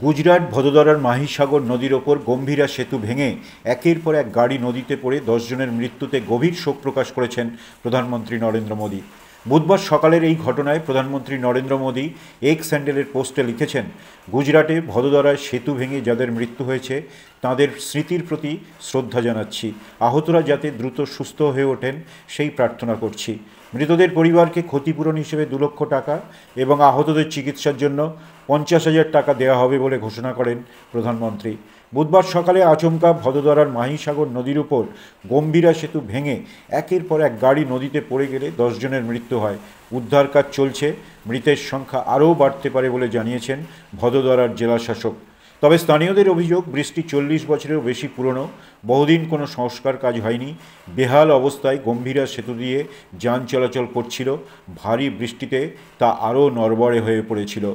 গুজরাট ভদোদরার মাহিসাগর নদীর ওপর গম্ভীরা সেতু ভেঙে একের পর এক গাড়ি নদীতে পড়ে 10 জনের মৃত্যুতে গভীর শোক প্রকাশ করেছেন প্রধানমন্ত্রী নরেন্দ্র মোদী। বুধবার সকালের এই ঘটনায় প্রধানমন্ত্রী নরেন্দ্র মোদী এক্স হ্যান্ডেলের পোস্টে লিখেছেন, গুজরাটে ভদোদরায় সেতু ভেঙে যাদের মৃত্যু হয়েছে তাঁদের স্মৃতির প্রতি শ্রদ্ধা জানাচ্ছি। আহতরা যাতে দ্রুত সুস্থ হয়ে ওঠেন সেই প্রার্থনা করছি। মৃতদের পরিবারকে ক্ষতিপূরণ হিসেবে 2 লক্ষ টাকা এবং আহতদের চিকিৎসার জন্য 50,000 টাকা দেওয়া হবে বলে ঘোষণা করেন প্রধানমন্ত্রী। বুধবার সকালে আচমকা ভদোদরার মাহিসাগর নদীর উপর গম্ভীরা সেতু ভেঙে একের পর এক গাড়ি নদীতে পড়ে গেলে 10 জনের মৃত্যু হয়। উদ্ধার কাজ চলছে, মৃতের সংখ্যা আরও বাড়তে পারে বলে জানিয়েছেন ভদোদরার জেলাশাসক। তবে স্থানীয়দের অভিযোগ, বৃষ্টি 40 বছরেরও বেশি পুরনো, বহুদিন কোনো সংস্কার কাজ হয়নি। বেহাল অবস্থায় গম্ভীরা সেতু দিয়ে যান চলাচল করছিল, ভারী বৃষ্টিতে তা আরও নড়বড়ে হয়ে পড়েছিল।